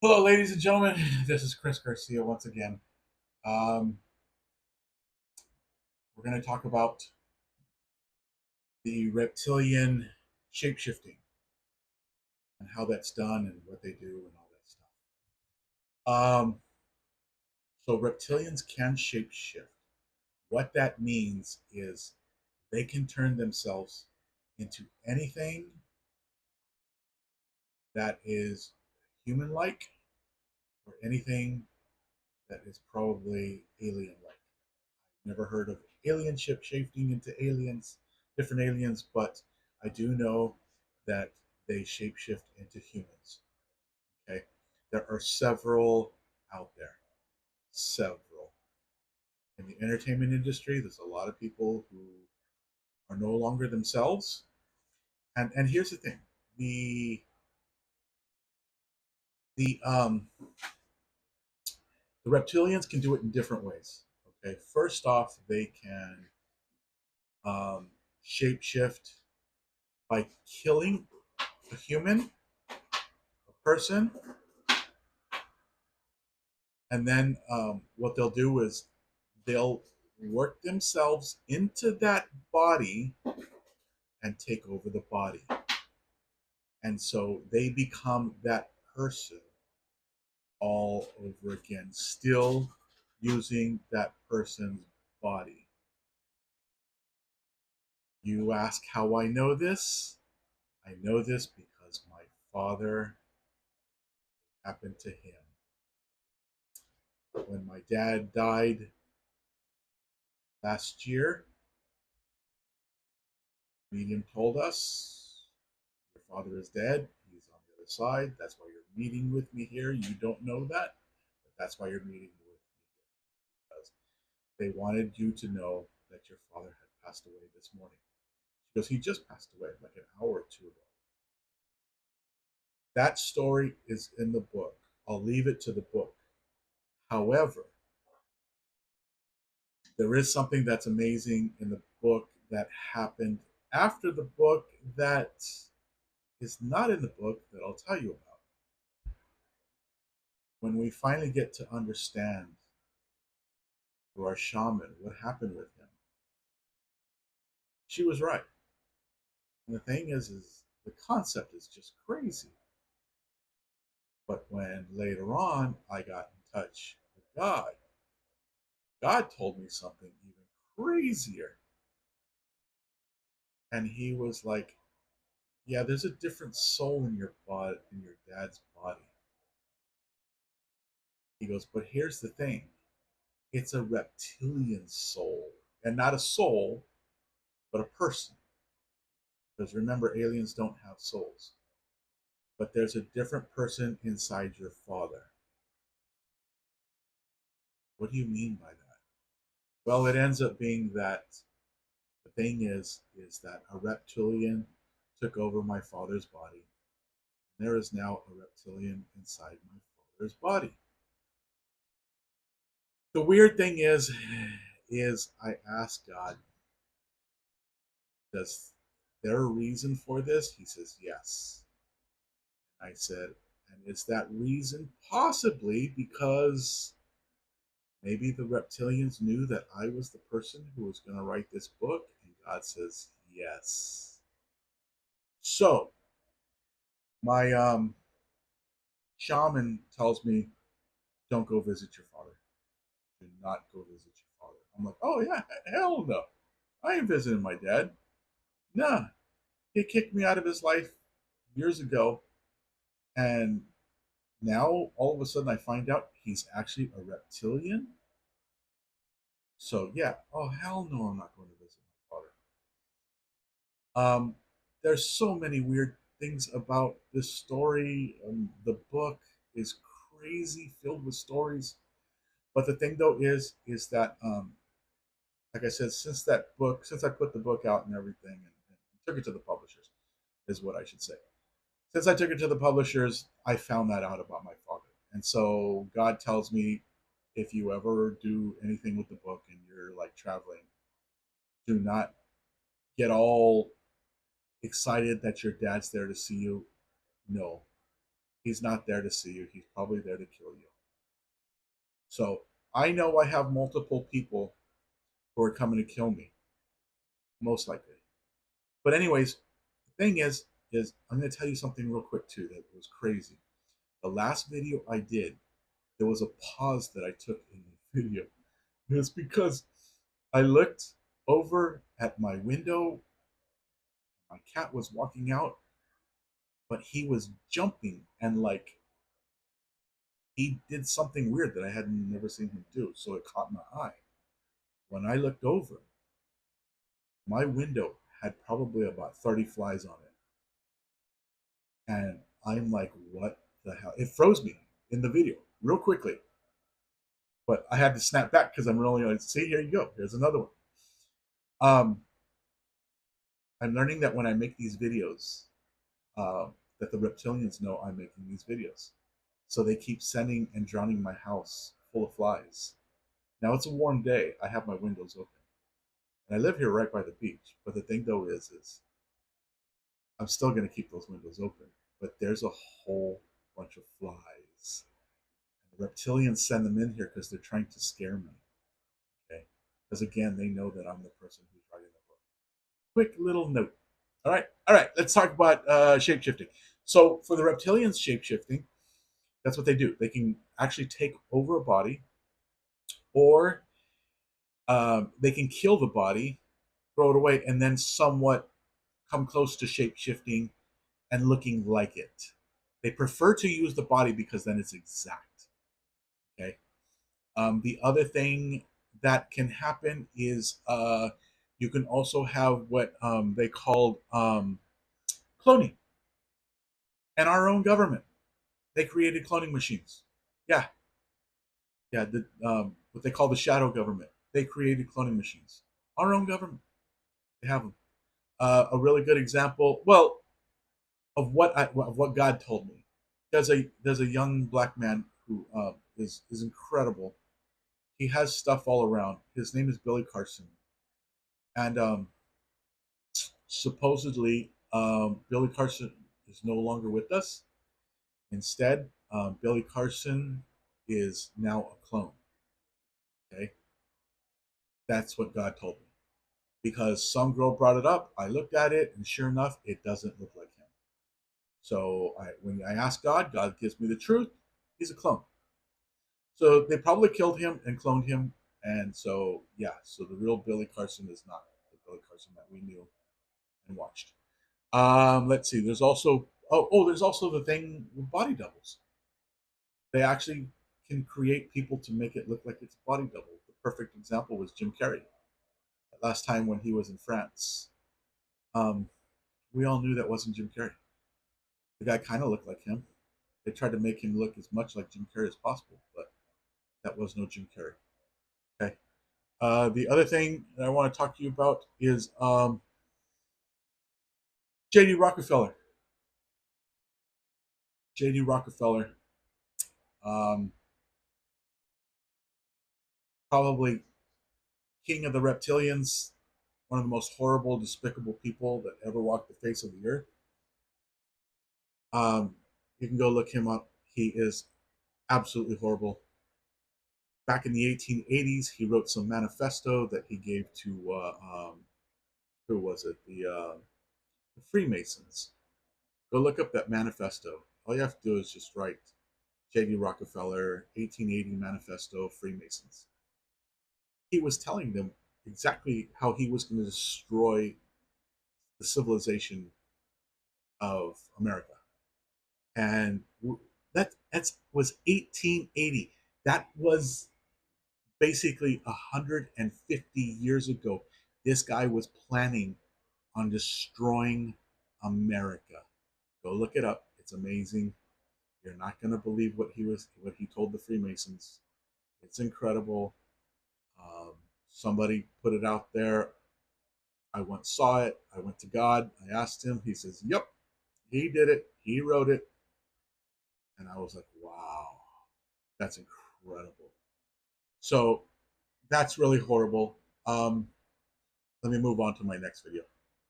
Hello, ladies and gentlemen. This is Chris Garcia once again. Um, we're going to talk about the reptilian shapeshifting and how that's done and what they do and all that stuff. So, reptilians can shapeshift. What that means is they can turn themselves into anything that is human like or anything that is probably alien like. Never heard of alien ship shaping into aliens, different aliens, but I do know that they shapeshift into humans. Okay, there are several out there, several in the entertainment industry. There's a lot of people who are no longer themselves, and here's the thing: the the um the reptilians can do it in different ways. Okay, first off, they can shapeshift by killing a human, a person, and then what they'll do is they'll work themselves into that body and take over the body, and so they become that person all over again, still using that person's body. You ask how I know this? I know this because my father happened to him. When my dad died last year, medium told us, your father is dead. He's on the other side. That's why you're meeting with me here. You don't know that, but that's why you're meeting with me here. Because they wanted you to know that your father had passed away this morning. Because he just passed away like an hour or two ago. That story is in the book. I'll leave it to the book. However, there is something that's amazing in the book that happened after the book that is not in the book that I'll tell you about. When we finally get to understand through our shaman what happened with him, she was right. And the thing is the concept is just crazy. But when later on I got in touch with God, God told me something even crazier. And he was like, yeah, there's a different soul in your body, in your dad's body. He goes, but here's the thing, it's a reptilian soul, and not a soul, but a person. Because remember, aliens don't have souls. But there's a different person inside your father. What do you mean by that? Well, it ends up being that the thing is that a reptilian took over my father's body. And there is now a reptilian inside my father's body. The weird thing is I asked God, does there a reason for this? He says yes. I said, and is that reason possibly because maybe the reptilians knew that I was the person who was going to write this book? And God says, yes. So, my shaman tells me, don't go visit your father. Do not go visit your father. I'm like, oh, yeah, hell no. I ain't visiting my dad. Nah, he kicked me out of his life years ago. And now, all of a sudden, I find out he's actually a reptilian. So, yeah, oh, hell no, I'm not going to visit my father. Um, there's so many weird things about this story. The book is crazy, filled with stories. But the thing though is that, like I said, since I put the book out and everything, and took it to the publishers, is what I should say. Since I took it to the publishers, I found that out about my father, and so God tells me, if you ever do anything with the book and you're like traveling, do not get all excited that your dad's there to see you. No, He's not there to see you. He's probably there to kill you. So I know I have multiple people who are coming to kill me, most likely. But anyways, the thing is I'm going to tell you something real quick too that was crazy. The last video I did, there was a pause that I took in the video. It's because I looked over at my window. My cat was walking out, but he was jumping and like he did something weird that I had never seen him do. So it caught my eye. When I looked over, my window had probably about 30 flies on it. And I'm like, what the hell? It froze me in the video real quickly. But I had to snap back because I'm really like, see, here you go. Here's another one. Um, I'm learning that when I make these videos, that the reptilians know I'm making these videos. So they keep sending and drowning my house full of flies. Now it's a warm day. I have my windows open. And I live here right by the beach. But the thing though is I'm still gonna keep those windows open. But there's a whole bunch of flies. And the reptilians send them in here because they're trying to scare me. Okay. Because again, they know that I'm the person who's writing the book. Quick little note. All right. Let's talk about shape shifting. So for the reptilians, shape shifting, that's what they do. They can actually take over a body, or they can kill the body, throw it away, and then somewhat come close to shape shifting and looking like it. They prefer to use the body because then it's exact. Okay. The other thing that can happen is you can also have what they call cloning. And our own government, they created cloning machines. Yeah, yeah. What they call the shadow government, they created cloning machines. Our own government, they have them. A really good example, well, of what God told me. There's a young black man who is incredible. He has stuff all around. His name is Billy Carson, and supposedly Billy Carson is no longer with us. Instead, Billy Carson is now a clone. Okay, that's what God told me because some girl brought it up. I looked at it, and sure enough, it doesn't look like him. So when I ask God, God gives me the truth. He's a clone. So they probably killed him and cloned him, and so yeah. So the real Billy Carson is not the Billy Carson that we knew and watched. Let's see. There's also there's also the thing with body doubles. They actually can create people to make it look like it's a body double. The perfect example was Jim Carrey. Last time when he was in France, um, we all knew that wasn't Jim Carrey. The guy kind of looked like him. They tried to make him look as much like Jim Carrey as possible, but that was no Jim Carrey. Okay. The other thing that I want to talk to you about is J.D. Rockefeller. J.D. Rockefeller, um, probably king of the reptilians, one of the most horrible, despicable people that ever walked the face of the earth. You can go look him up. He is absolutely horrible. Back in the 1880s, he wrote some manifesto that he gave to who was it? The Freemasons. Go look up that manifesto. All you have to do is just write J.D. Rockefeller, 1880 Manifesto, Freemasons. He was telling them exactly how he was going to destroy the civilization of America. And that was 1880. That was basically 150 years ago. This guy was planning on destroying America. Go look it up. It's amazing. You're not going to believe what he told the Freemasons. It's incredible. Um, Somebody put it out there. I once saw it. I went to God. I asked him. He says, "Yep, he did it. He wrote it." And I was like, "Wow, that's incredible." So that's really horrible. Let me move on to my next video.